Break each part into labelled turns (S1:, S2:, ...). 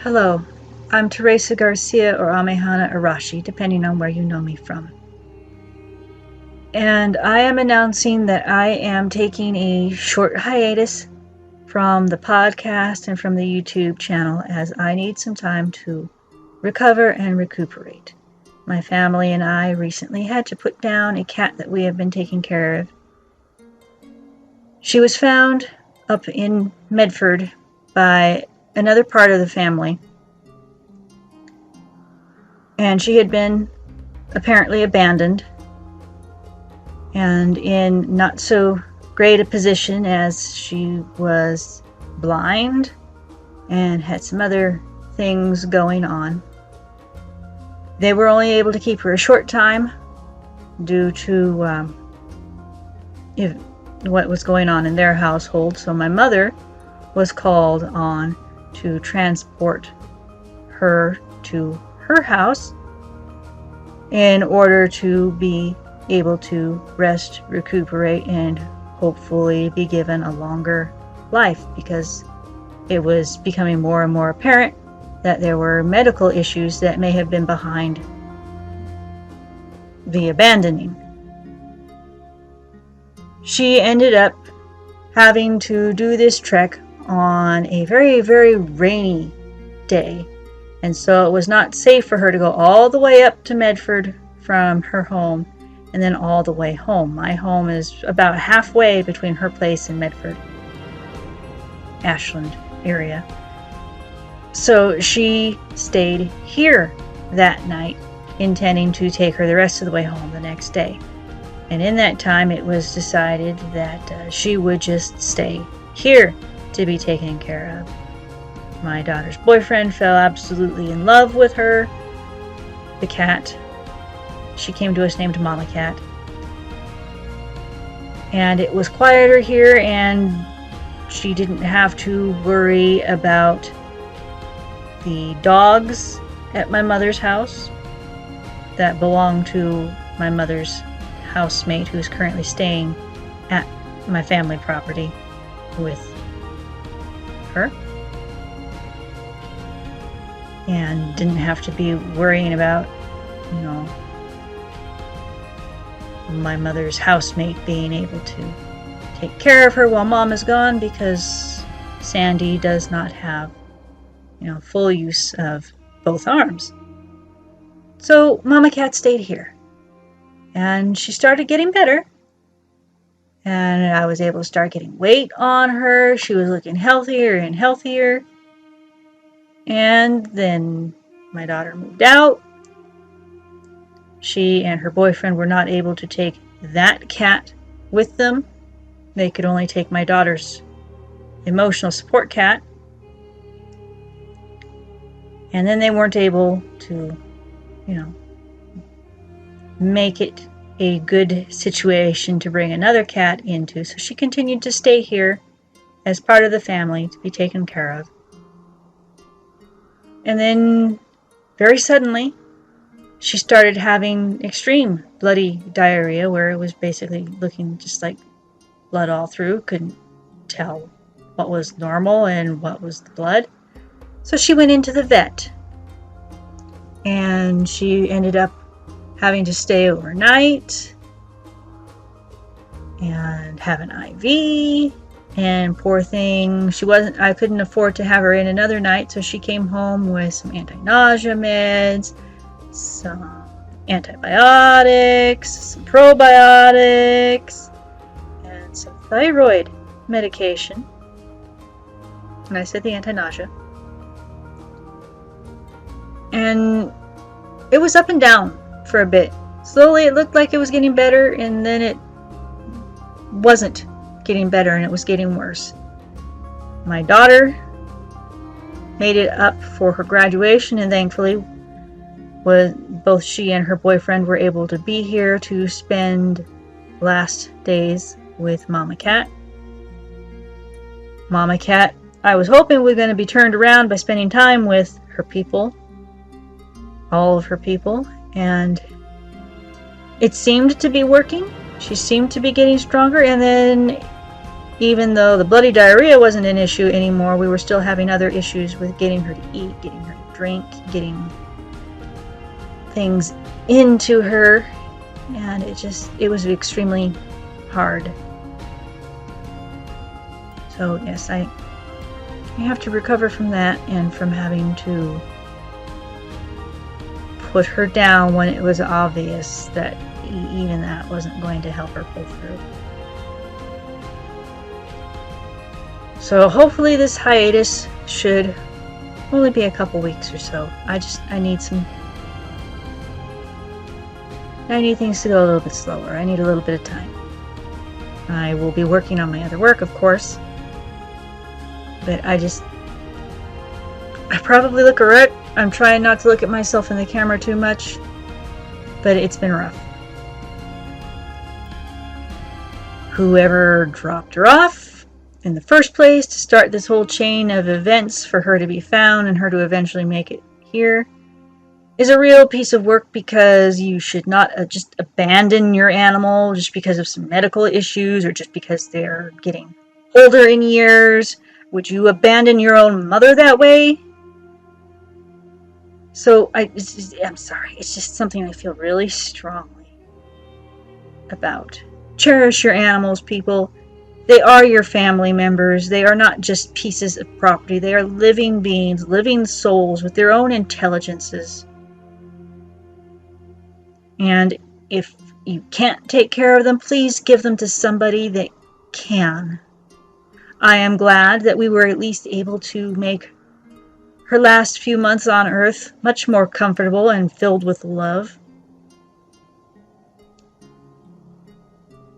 S1: Hello, I'm Teresa Garcia or Amehana Arashi, depending on where you know me from. And I am announcing that I am taking a short hiatus from the podcast and from the YouTube channel as I need some time to recover and recuperate. My family and I recently had to put down a cat that we have been taking care of. She was found up in Medford by another part of the family, and she had been apparently abandoned and in not so great a position, as she was blind and had some other things going on. They were only able to keep her a short time due to what was going on in their household, so my mother was called on to transport her to her house in order to be able to rest, recuperate, and hopefully be given a longer life, because it was becoming more and more apparent that there were medical issues that may have been behind the abandoning. She ended up having to do this trek on a very, very rainy day, and so it was not safe for her to go all the way up to Medford from her home and then all the way home. My home is about halfway between her place and Medford, Ashland area. So she stayed here that night, intending to take her the rest of the way home the next day. And in that time, it was decided that she would just stay here to be taken care of. My daughter's boyfriend fell absolutely in love with her, the cat. She came to us named Mama Cat. And it was quieter here, and she didn't have to worry about the dogs at my mother's house that belonged to my mother's housemate, who's currently staying at my family property with her, and didn't have to be worrying about, my mother's housemate being able to take care of her while Mom is gone, because Sandy does not have, full use of both arms. So Mama Cat stayed here, and she started getting better, and I was able to start getting weight on her. She was looking healthier and healthier. And then my daughter moved out. She and her boyfriend were not able to take that cat with them. They could only take my daughter's emotional support cat. And then they weren't able to, make it a good situation to bring another cat into. So she continued to stay here as part of the family to be taken care of. And then, very suddenly, she started having extreme bloody diarrhea, where it was basically looking just like blood all through. Couldn't tell what was normal and what was the blood. So she went into the vet, and she ended up having to stay overnight and have an IV. And poor thing, I couldn't afford to have her in another night, so she came home with some anti-nausea meds, some antibiotics, some probiotics, and some thyroid medication. And I said the anti-nausea. And it was up and down for a bit. Slowly it looked like it was getting better, and then it wasn't getting better, and it was getting worse. My daughter made it up for her graduation, and thankfully both she and her boyfriend were able to be here to spend last days with Mama Cat. Mama Cat, I was hoping was going to be turned around by spending time with her people, all of her people, and it seemed to be working. She seemed to be getting stronger, and then even though the bloody diarrhea wasn't an issue anymore, we were still having other issues with getting her to eat, getting her to drink, getting things into her, and it was extremely hard. So yes, I have to recover from that and from having to put her down when it was obvious that even that wasn't going to help her pull through. So hopefully this hiatus should only be a couple weeks or so. I need things to go a little bit slower. I need a little bit of time. I will be working on my other work, of course. But I probably look a wreck. I'm trying not to look at myself in the camera too much. But it's been rough. Whoever dropped her off in the first place to start this whole chain of events for her to be found and her to eventually make it here is a real piece of work, because you should not just abandon your animal just because of some medical issues or just because they're getting older in years. Would you abandon your own mother that way? So I'm sorry. It's just something I feel really strongly about. Cherish your animals, people. They are your family members. They are not just pieces of property. They are living beings, living souls with their own intelligences. And if you can't take care of them, please give them to somebody that can. I am glad that we were at least able to make her last few months on Earth much more comfortable and filled with love.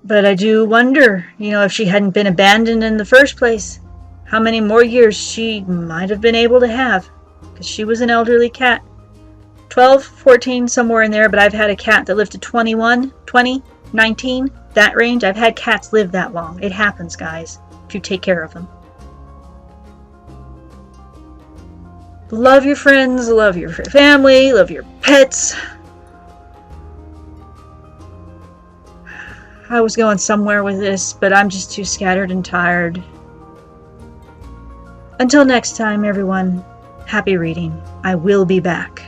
S1: But I do wonder, if she hadn't been abandoned in the first place, how many more years she might have been able to have, because she was an elderly cat. 12, 14, somewhere in there, but I've had a cat that lived to 21, 20, 19, that range. I've had cats live that long. It happens, guys, if you take care of them. Love your friends, love your family, love your pets. I was going somewhere with this, but I'm just too scattered and tired. Until next time, everyone, happy reading. I will be back.